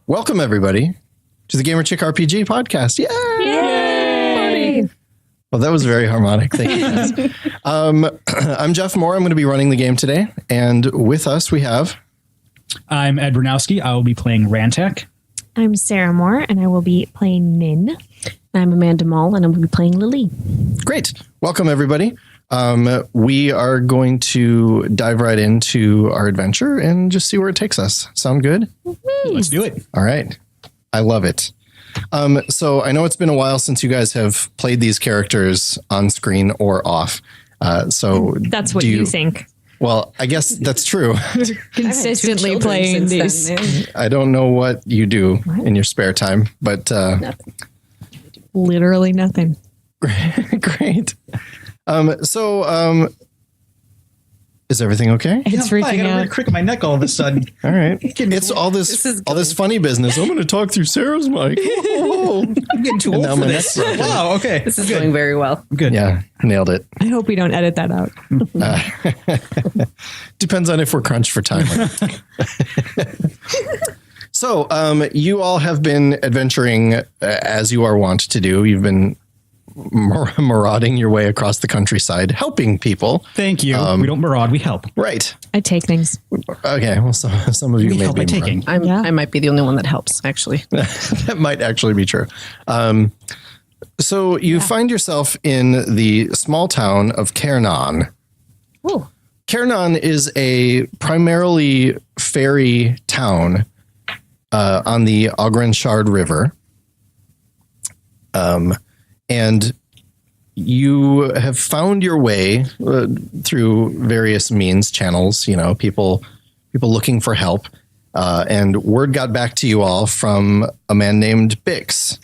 Welcome, everybody, to the Gamer Chick RPG podcast. Yay! Well, that was very harmonic. Thank you, guys. I'm Jeff Moore. I'm going to be running the game today. And with us, we have... I'm Ed Bronowski. I will be playing Rantak. I'm Sarah Moore, and I will be playing Min. I'm Amanda Maul, and I will be playing Lilea. Great. Welcome, everybody. We are going to dive right into our adventure and just see where it takes us. Sound good? Let's do it. All right. I love it. So I know it's been a while since you guys have played these characters on screen or off. So That's what you think. Well, I guess that's true. Consistently playing these. I don't know what you do in your spare time, but Nothing. Literally nothing. Great. Is everything okay? It's I freaking got a out. weird crick in my neck all of a sudden. All right. It's all this funny business. I'm going to talk through Sarah's mic. I'm getting too And now old for my this. neck's broken. Wow, okay. This is going very well. Good. Yeah, nailed it. I hope we don't edit that out. Depends on if we're crunched for time. So, you all have been adventuring as you are wont to do. You've been marauding your way across the countryside, helping people. Thank you. We don't maraud, we help. Right. I take things. Okay. Well, some of you We may help be by taking. I might be the only one that helps, actually. That might actually be true. So you find yourself in the small town of Cairnan. Oh, Cairnan is a primarily ferry town on the Ogrenshard River. And you have found your way through various means, channels, people looking for help. And word got back to you all from a man named Bixs,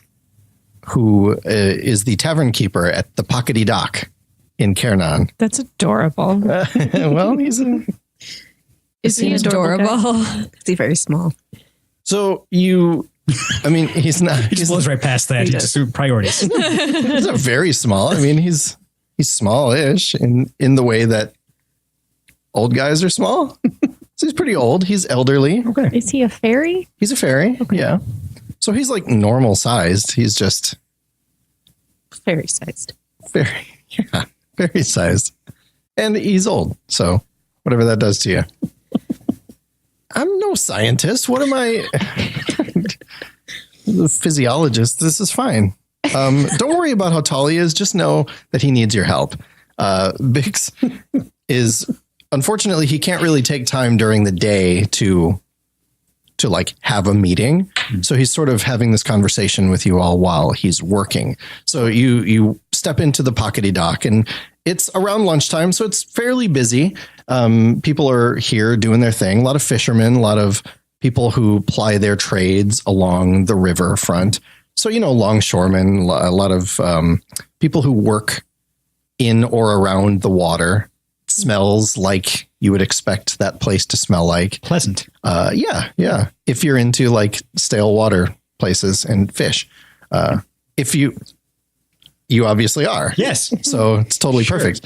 who is the tavern keeper at the Pockety Dock in Cairnan. That's adorable. Well, Is he adorable? Is he very small? So he's not. He just blows right past that. He just priorities. He's not very small. I mean, he's smallish in the way that old guys are small. So he's pretty old. He's elderly. Okay. Is he a fairy? He's a fairy. Okay. Yeah. So he's like normal sized. He's just Very sized. very sized. And he's old. So whatever that does to you. I'm no scientist. What am I? The physiologist. This is fine. Don't worry about how tall he is. Just know that he needs your help. Bix is, unfortunately, he can't really take time during the day to like have a meeting. So he's sort of having this conversation with you all while he's working. So you step into the Pockety Dock and it's around lunchtime. So it's fairly busy. People are here doing their thing. A lot of fishermen, a lot of people who ply their trades along the river front. So, longshoremen, a lot of people who work in or around the water. It smells like you would expect that place to smell like. Pleasant. Yeah. If you're into like stale water places and fish. If you obviously are. Yes. So it's totally perfect.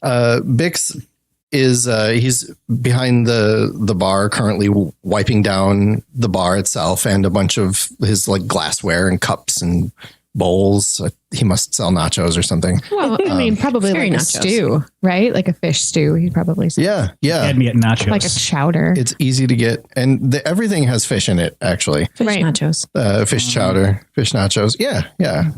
Bix is he's behind the bar currently wiping down the bar itself and a bunch of his like glassware and cups and bowls. He must sell nachos or something. Well, I mean, probably like a stew, right? Like a fish stew. He probably Yeah. Had me at nachos. like a chowder. It's easy to get, and everything has fish in it. Actually, Fish Right. nachos. fish chowder, fish nachos. Yeah.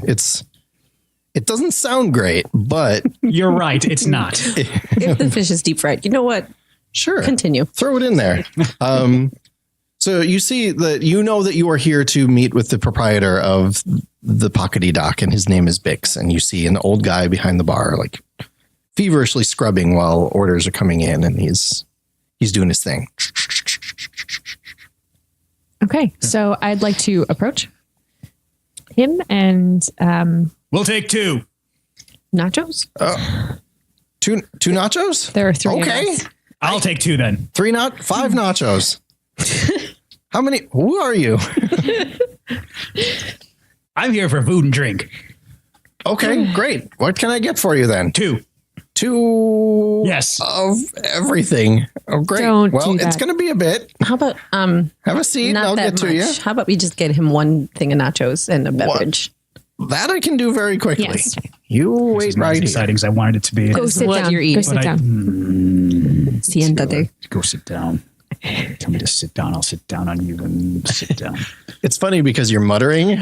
It doesn't sound great, but You're right. It's not. If the fish is deep fried, you know what? sure. Continue. Throw it in there. So you see that you are here to meet with the proprietor of the Pockety Dock, and his name is Bix. And you see an old guy behind the bar, like feverishly scrubbing while orders are coming in, and he's doing his thing. Okay, so I'd like to approach him and We'll take two. nachos. Two nachos? There are three. Okay. Of us. I'll take two then. 5 nachos. How many? Who are you? I'm here for food and drink. Okay, great. What can I get for you then? Two. 2 Yes. of everything. Oh, great. Don't well, do that. it's going to be a bit. How about Have a seat and not I'll that get to you. much? How about we just get him one thing of nachos and a beverage? That I can do very quickly. Yes. You This wait is not right as here. exciting as I wanted it to be. Go sit what down. you're Go eating. sit But I- down. Siéntate. Go sit down. Tell me to sit down. I'll sit down on you and sit down. It's funny because you're muttering,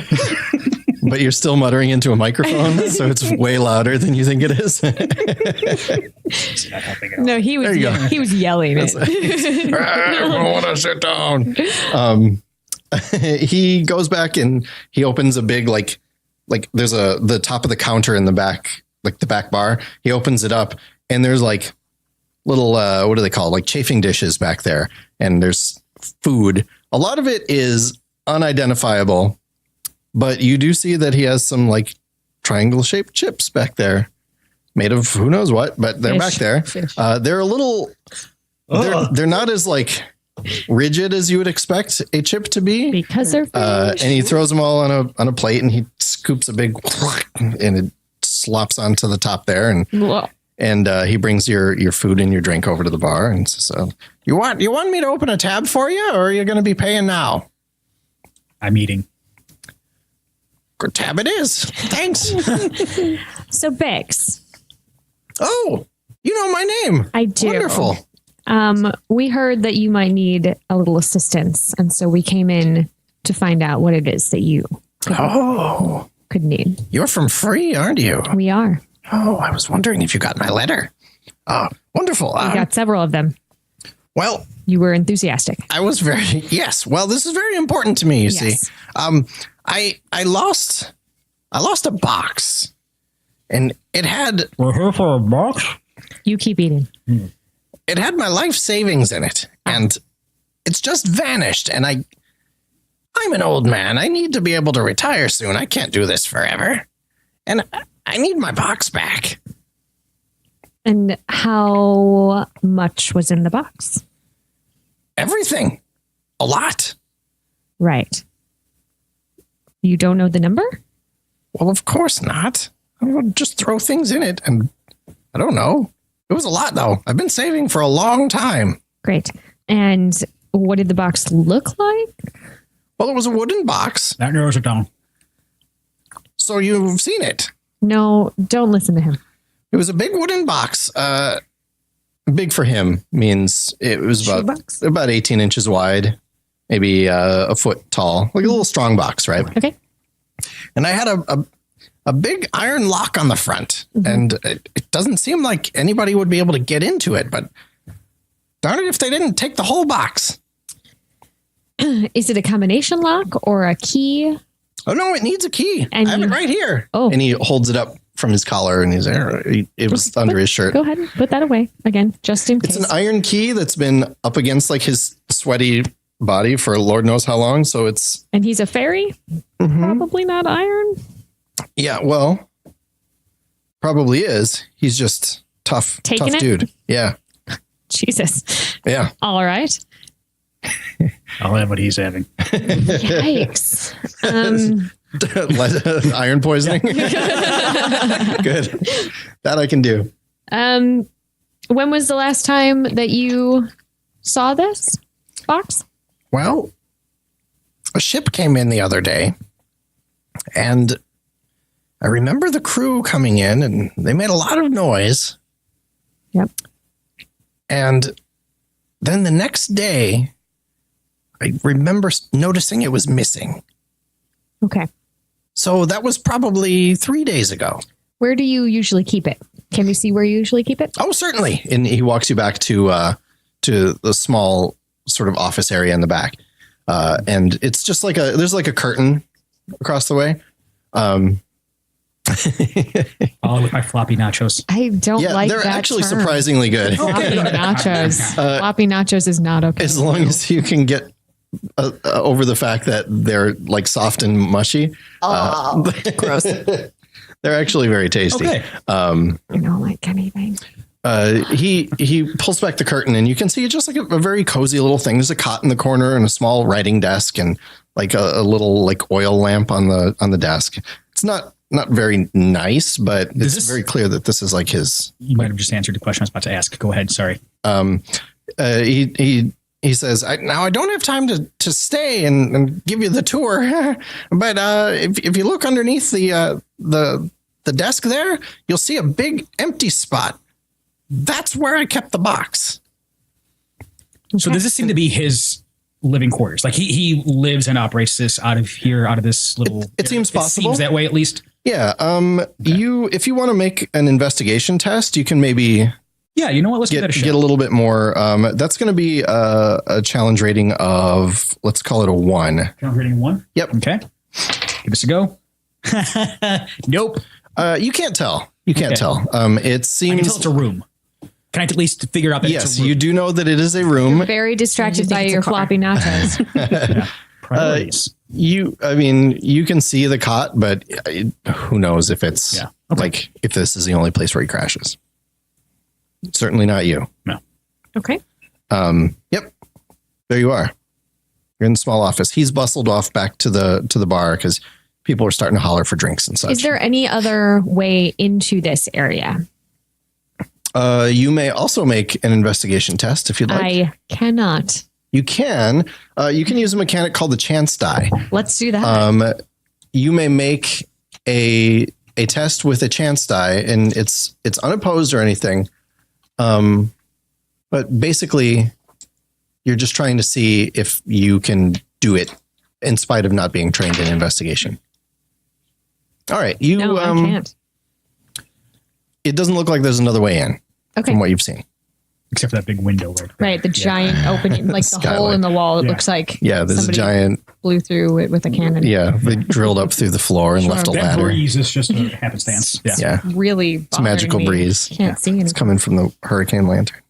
but you're still muttering into a microphone, so it's way louder than you think it is. It's not helping at all. No, he was There you go. he was yelling it. I want to sit down. He goes back and he opens a big like there's the top of the counter in the back, like the back bar. He opens it up and there's like little what do they call it? Like chafing dishes back there, and there's food. A lot of it is unidentifiable, but you do see that he has some like triangle shaped chips back there, made of who knows what, but they're Fish. back there. Fish. They're a little. They're not as like rigid as you would expect a chip to be. Because they're And he throws them all on a plate and he scoops a big and it slops onto the top there and he brings your food and your drink over to the bar and says, you want me to open a tab for you or are you going to be paying now? I'm eating. Good tab it is. Thanks. So Bixs, Oh, you know my name. I do. Wonderful. We heard that you might need a little assistance, and so we came in to find out what it is that you Oh, could need. you're from Free, aren't you? We are. Oh, I was wondering if you got my letter. Oh, wonderful. We got several of them. Well, You were enthusiastic. I was very yes. Well, this is very important to me. You Yes. see, I lost a box, and it had We're here for a box. You keep eating. my life savings in it, and it's just vanished. And I'm an old man. I need to be able to retire soon. I can't do this forever, and I need my box back. And how much was in the box? Everything, a lot. Right. You don't know the number? Well, of course not. I would just throw things in it, and I don't know. It was a lot, though. I've been saving for a long time. Great. And what did the box look like? Well, it was a wooden box, That narrows it down. so you've seen it. No, don't listen to him. It was a big wooden box. Big for him means it was about 18 inches wide, maybe a foot tall, like a little strong box, right? Okay. And I had a big iron lock on the front, and it doesn't seem like anybody would be able to get into it, but darn it if they didn't take the whole box. Is it a combination lock or a key? Oh, no, it needs a key. And I have you- it right here. Oh. And he holds it up from his collar, and he's there. It was under his shirt. Go ahead and put that away again, just in It's case. an iron key that's been up against like his sweaty body for Lord knows how long. So it's, And he's a fairy? Probably not iron. yeah, well, probably is. He's just tough Taking it? dude. Yeah. Jesus. Yeah. All right. Oh. I'll have what he's having. Yikes. Iron poisoning. Good. That I can do. When was the last time that you saw this box? Well, a ship came in the other day, and I remember the crew coming in, and they made a lot of noise. Yep. And then the next day, I remember noticing it was missing. Okay. So that was probably 3 days ago. Where do you usually keep it? Can we see where you usually keep it? Oh, certainly. And he walks you back to the small sort of office area in the back. And it's just like there's like a curtain across the way. All with my floppy nachos. I don't Yeah, like they're that actually term. surprisingly good. Floppy nachos. Floppy nachos is not okay. As long as you can get over the fact that they're like soft and mushy. Gross. They're actually very tasty. Okay. I don't like anything. He pulls back the curtain and you can see just like a very cozy little thing. There's a cot in the corner and a small writing desk and like a little like oil lamp on the desk. It's not not very nice, but Is it's very clear that this is like his. You might have just answered the question I was about to ask. Go ahead. Sorry. He says, now I don't have time to stay and give you the tour, but if you look underneath the desk there, you'll see a big empty spot. That's where I kept the box. So does this seem to be his living quarters? Like he lives and operates this out of here, out of this little. It seems possible. Seems that way, at least. Yeah. If you want to make an investigation test, you can maybe. Yeah, you know what? Let's give that a shot. Get a little bit more. That's going to be a challenge rating of, let's call it a 1. Challenge rating 1? Yep. Okay. Give us a go. Nope. You can't tell. You can't tell. It seems. I can tell it's a room. Can I at least figure out that it's a room? You do know that it is a room. You're very distracted by your floppy nachos. Priorities. You can see the cot, but who knows if it's like if this is the only place where he crashes. Certainly not you. No. Okay. Yep. There you are. You're in the small office. He's bustled off back to the bar because people are starting to holler for drinks and such. Is there any other way into this area? You may also make an investigation test if you'd like. I cannot. You can. You can use a mechanic called the chance die. Let's do that. You may make a test with a chance die, and it's unopposed or anything. But basically, you're just trying to see if you can do it in spite of not being trained in investigation. All right, No, I can't. It doesn't look like there's another way in Okay. from what you've seen. Except for that big window right there. Right, the giant opening, like the hole in the wall. It looks like there's somebody a giant blew through it with a cannon. Yeah, they drilled up through the floor and left a That ladder. breeze is just a happenstance. Yeah. Yeah, Really, it's a magical breeze. Can't see anything. It's coming from the hurricane lantern.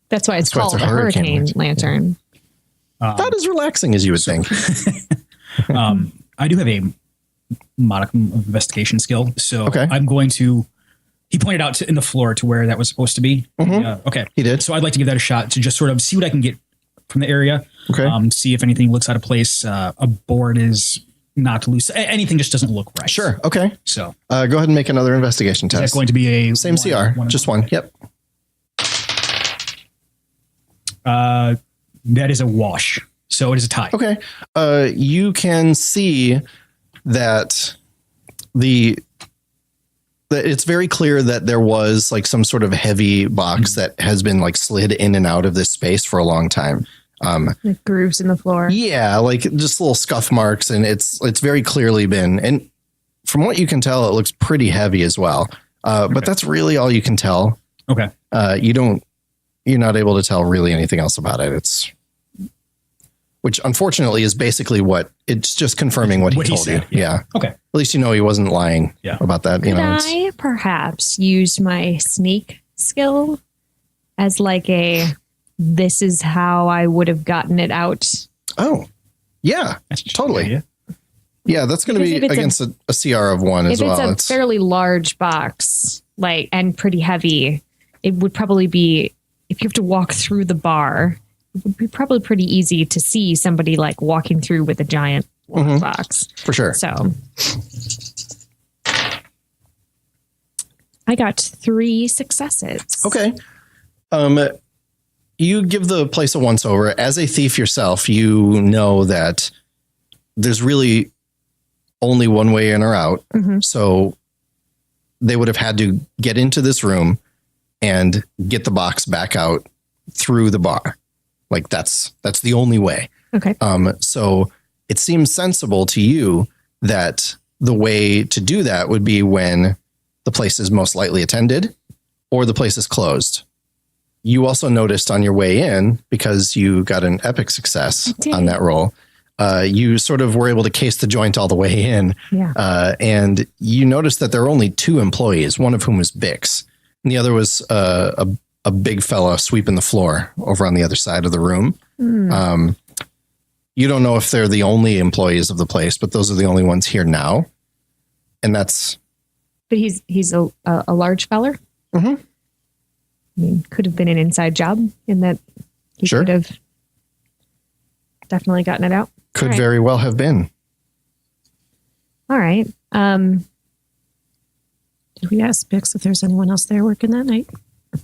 That's why it's That's why called it's a a hurricane hurricane lantern. Not as relaxing as you would think. I do have a modicum of investigation skill. So Okay. I'm going to. He pointed out in the floor to where that was supposed to be. Okay. He did. So I'd like to give that a shot to just sort of see what I can get from the area. Okay. See if anything looks out of place. A board is not loose. Anything just doesn't look right. Sure. Okay. So Go ahead and make another investigation is that test. going to be a Same CR, just one. Yep. That is a wash. So it is a tie. Okay. You can see that it's very clear that there was like some sort of heavy box that has been like slid in and out of this space for a long time. Like grooves in the floor. Yeah, like just little scuff marks, and it's very clearly been. And from what you can tell, it looks pretty heavy as well. But that's really all you can tell. Okay. You're not able to tell really anything else about it. Which unfortunately is basically it's just confirming what he told said, you. Yeah. Okay. At least you know he wasn't lying about that. Could I perhaps use my sneak skill as like this is how I would have gotten it out? Oh, yeah, That's just totally. a good idea. Yeah, that's going to be Because if it's against a CR of 1 as well. If it's a fairly large box, and pretty heavy, it would probably be, if you have to walk through the bar, it would be probably pretty easy to see somebody like walking through with a giant box. For sure. So I got 3 successes. Okay. You give the place a once over. As a thief yourself, you know that there's really only one way in or out. So they would have had to get into this room and get the box back out through the bar. Like that's the only way. Okay. So it seems sensible to you that the way to do that would be when the place is most likely attended or the place is closed. You also noticed on your way in, because you got an epic success on that roll, you sort of were able to case the joint all the way in. Yeah. And you noticed that there are only 2 employees, one of whom was Bixs, and the other was a big fella sweeping the floor over on the other side of the room. You don't know if they're the only employees of the place, but those are the only ones here now. And that's... But he's a large feller? Mm-hmm. I mean, could have been an inside job in that he could have definitely gotten it out. Could All right. very well have been. All right. Did we ask Bixs if there's anyone else there working that night?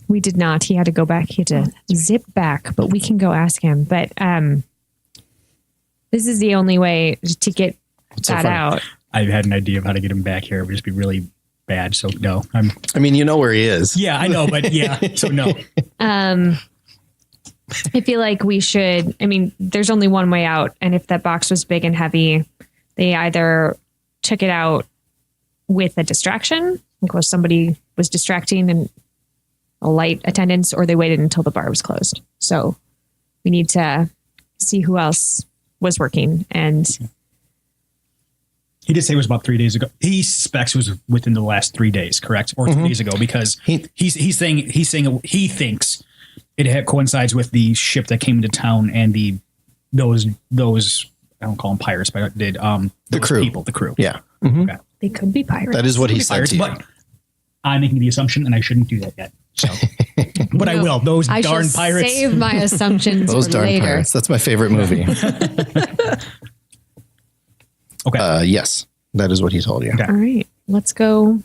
We did not. He had to go back. He had to zip back, but we can go ask him. But this is the only way to get that out. I had an idea of how to get him back here. It would just be really bad. So no, I mean, you know where he is. Yeah, I know, but yeah. So no. I feel like we should. I mean, there's only one way out, and if that box was big and heavy, they either took it out with a distraction, because somebody was distracting and a light attendance, or they waited until the bar was closed. So we need to see who else was working. And he did say it was about 3 days ago. He suspects it was within the last 3 days, correct? Or 3 days ago, because he's saying he thinks it coincides with the ship that came into town and those I don't call them pirates, but I did the crew. The crew. Yeah. Okay. they could be pirates. That is what he said to you. But I'm making the assumption, and I shouldn't do that yet. So, but I will. Those I darn shall pirates. Save my assumptions Those for darn later. pirates. That's my favorite movie. Okay. Yes, that is what he told you. Okay. All right, let's go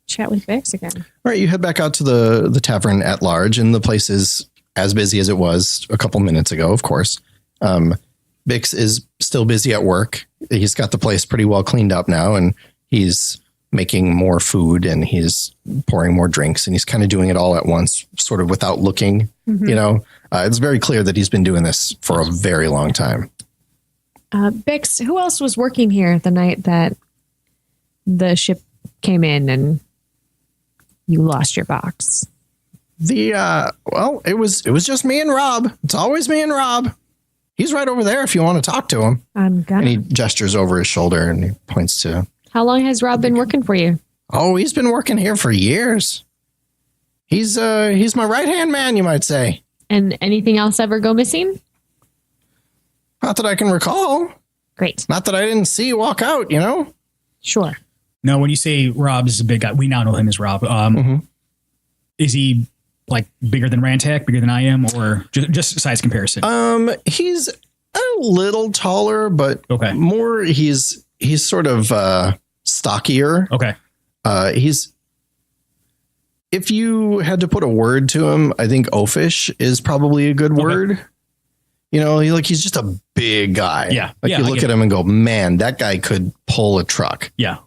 chat with Bixs again. All right, you head back out to the tavern at large, and the place is as busy as it was a couple minutes ago, of course. Bixs is still busy at work. He's got the place pretty well cleaned up now, and he's making more food, and he's pouring more drinks, and he's kind of doing it all at once, sort of without looking. You know, it's very clear that he's been doing this for a very long time. Bixs, who else was working here the night that the came in and you lost your box? Well, it was just me and Rob. It's always me and Rob. He's right over there if you want to talk to him. I'm gonna. And he gestures over his shoulder and he points to. How long has Rob been working for you? Oh, he's been working here for years. He's my right-hand man, you might say. And anything else ever go missing? Not that I can recall. Great. Not that I didn't see you walk out, you know? Sure. No, when you say Rob is a big guy, we now know him as Rob. Is he like bigger than Rantak, bigger than I am, or just size comparison? He's a little taller, but Okay. more he's sort of stockier. Okay. If you had to put a word to him, I think oafish is probably a good word. You know, he's just a big guy. Yeah. Like Yeah, you I look get at him and go, man, that guy could pull a truck. Yeah.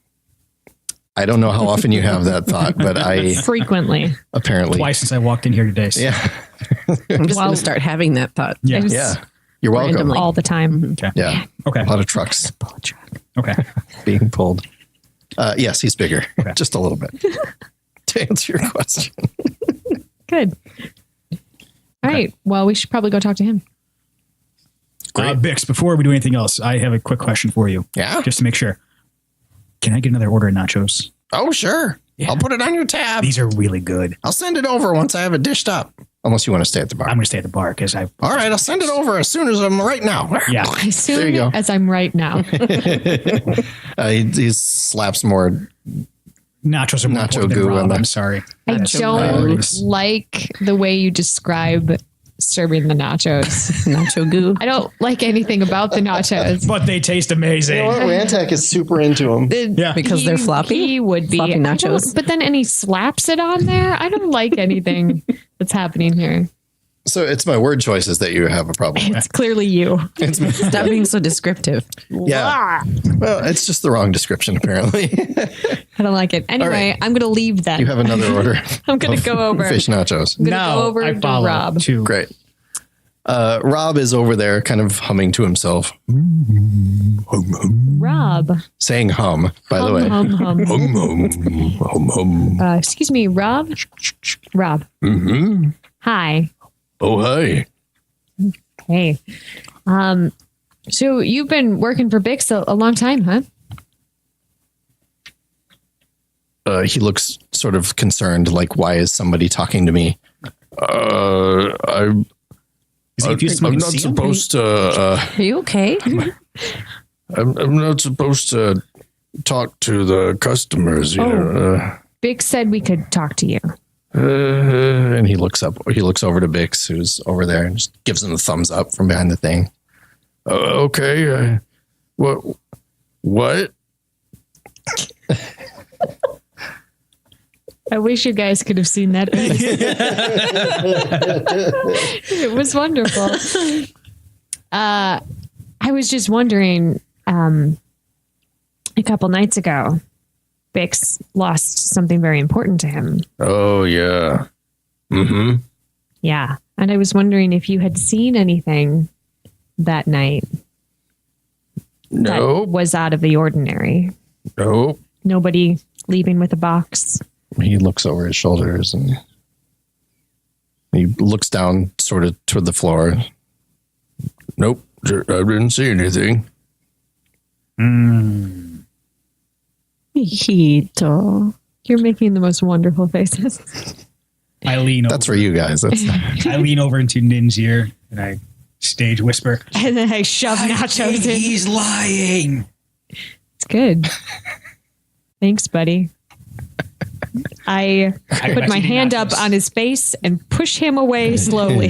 I don't know how often you have that thought, but I Frequently. apparently. Twice since I walked in here today. So. Yeah. I'm just going to start having that thought. Yeah. It was Yeah. You're welcome. Randomly. all the time. Okay. Yeah. Okay. A lot of trucks Pull a truck. Okay. being pulled. Yes, he's bigger. Okay. Just a little bit. To answer your question. Good. All right. Well, we should probably go talk to him. Bixs, before we do anything else, I have a quick question for you. Yeah. Just to make sure. Can I get another order of nachos? Oh, sure. Yeah. I'll put it on your tab. These are really good. I'll send it over once I have it dished up. Unless you want to stay at the bar. I'm going to stay at the bar because I. All right, I'll send it over as soon as I'm right now. Yeah. As soon There you go. as I'm right now. He slaps more. Nachos are more Nacho important than goo Rob. on the- I'm sorry. I Nacho don't priorities. like the way you describe serving the nachos. Nacho goo. I don't like anything about the nachos. But they taste amazing. Rantak is super into him. Yeah. Because they're floppy? He would be. Floppy I don't- nachos? But then and he slaps it on there. I don't like anything that's happening here. So it's my word choices that you have a problem with. It's clearly you. It's me. Stop being so descriptive. Yeah. Well, it's just the wrong description, apparently. I don't like it. Anyway, right. I'm going to leave then. You have another order. I'm going to go over. Fish nachos. I'm going to Now go over I to follow Rob. too. Great. Rob is over there kind of humming to himself. Rob. Saying hum, by the way. Hum, hum. Hum, hum, hum, hum. Excuse me, Rob. Rob. Mm-hmm. Hi. Oh, hi. Hey. So you've been working for Bixs a long time, huh? He looks sort of concerned, like, why is somebody talking to me? I'm Is he confused when I'm you not see him? supposed to. Are you okay? I'm not supposed to talk to the customers. You know. Bix said we could talk to you. And he looks up. He looks over to Bix, who's over there, and just gives him a thumbs up from behind the thing. Okay. What? I wish you guys could have seen that face. It was wonderful. I was just wondering, a couple nights ago, Bixs lost something very important to him. Oh, yeah. Mm-hmm. Yeah. And I was wondering if you had seen anything that night that Nope. was out of the ordinary. Nope. Nobody leaving with a box. He looks over his shoulders and he looks down sort of toward the floor. Nope. I didn't see anything. Mijito. You're making the most wonderful faces. I lean over. That's for you guys. That's I lean over into Nin's ear and I stage whisper. And then I shove nachos in. He's lying. It's good. Thanks, buddy. I put back my to hand nachos. up on his face and push him away slowly.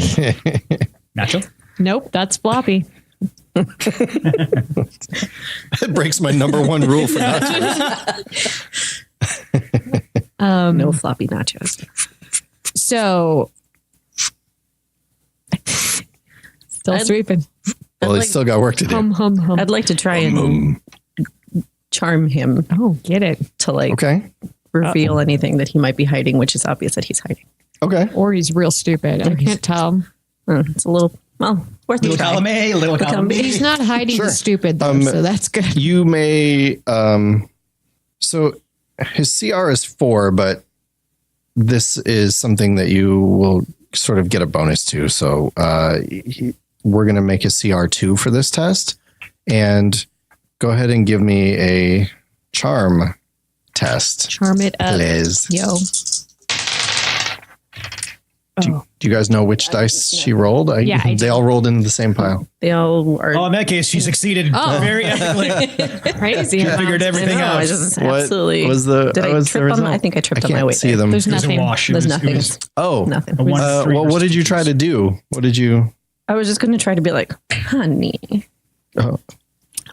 Nacho? Nope, that's Floppy. it breaks my number one rule for nachos. No floppy nachos. So, still sweeping. Well, he's still got work to do. Hum, hum, hum. I'd like to try and charm him Oh, get it. to like Okay. reveal anything that he might be hiding, which is obvious that he's hiding. Okay. Or he's real stupid. I can't tell. It's a little, well, worth a Little try. column A, little column B. He's not hiding Sure. the stupid, though, so that's good. You may. So his CR is 4, but this is something that you will sort of get a bonus to. So we're going to make a CR 2 for this test. And go ahead and give me a charm test. Charm it up. Please. Yo. Do you guys know which dice she rolled? Yeah, I they do. all rolled into the same pile. They all are. Oh, in that case, she succeeded very ethically. Crazy. She figured everything I out. just What absolutely. was the- Did what I was the trip on? result? I think I tripped I on my can't way. see there. them. There's It was a nothing. wash. There's nothing. It was Oh, Nothing. a 1 3 what did you try to do? What did you? I was just going to try to be like, honey. Oh.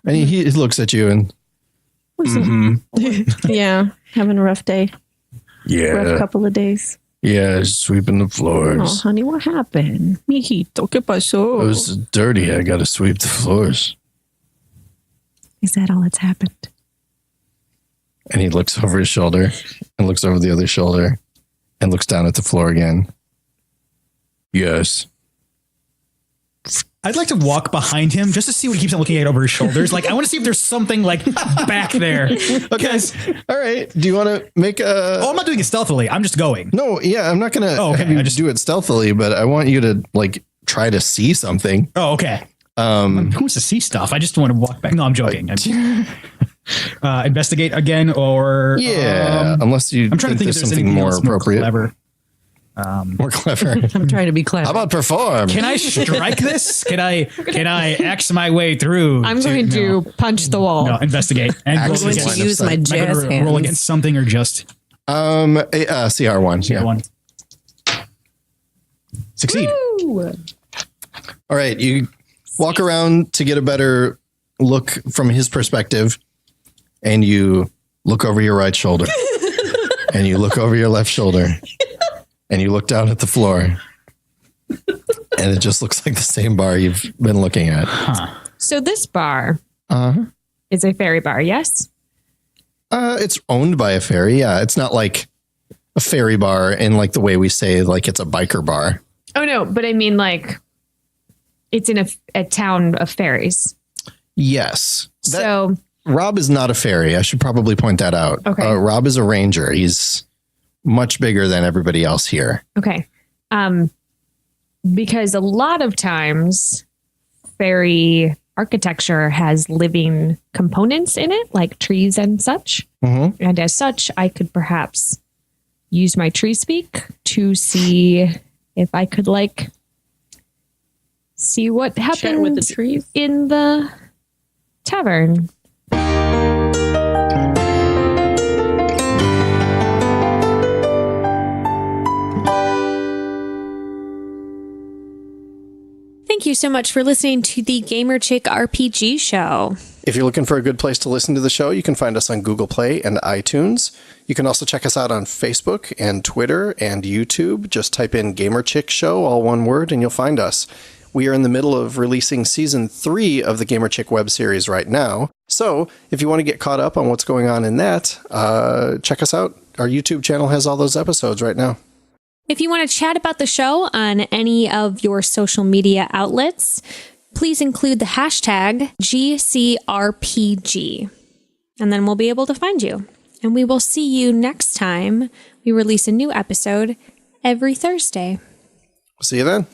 And he looks at you and Yeah, having a rough day. Rough couple of days. yeah, sweeping the Oh, floors. honey, what happened? Mijito, ¿qué pasó? It was dirty. I got to sweep the floors. Is that all that's happened? And he looks over his shoulder and looks over the other shoulder and looks down at the floor again. Yes. I'd like to walk behind him just to see what he keeps on looking at over his shoulders. Like, I want to see if there's something like back there. Okay. All right. Do you want to make a? Oh, I'm not doing it stealthily. I'm just going. No. Yeah, I'm not gonna okay. have you I just do it stealthily, but I want you to like try to see something. Oh, okay. Who wants to see stuff? I just want to walk back. No, I'm joking. Investigate again, or Yeah, unless you I'm trying to think if there's there's something anything more else appropriate, clever. more clever. I'm trying to be clever. How about perform? Can I strike this? Can I X my way through? I'm going to punch the wall. no investigate and Axe roll is I'm going line against, to of use sight. my am I jazz gonna hands. roll against something or just CR1. Yeah. one? Succeed. Ooh. All right. You walk around to get a better look from his perspective, and you look over your right shoulder, and you look over your left shoulder, and you look down at the floor, and it just looks like the same bar you've been looking at. So this bar Uh-huh. is a fairy bar, yes? It's owned by a ferry. Yeah, it's not like a ferry bar in like the way we say like it's a biker bar. Oh, no, but I mean like it's in a town of fairies. Yes. So Rob is not a fairy. I should probably point that out. Okay. Rob is a ranger. He's much bigger than everybody else here. okay. Because a lot of times fairy architecture has living components in it, like trees and such. Mhm. And as such, I could perhaps use my tree speak to see if I could like see what Chat happened with the trees. in the tavern. Thank thank you so much for listening to the Gamer Chick RPG show. If you're looking for a good place to listen to the show, you can find us on Google Play and iTunes. You can also check us out on Facebook and Twitter and YouTube. Just type in Gamer Chick Show, all one word, and you'll find us. We are in the middle of releasing season 3 of the Gamer Chick web series right now. So if you want to get caught up on what's going on in that, check us out. Our YouTube channel has all those episodes right now. If you want to chat about the show on any of your social media outlets, please include the hashtag GCRPG, and then we'll be able to find you. And we will see you next time we release a new episode every Thursday. See you then.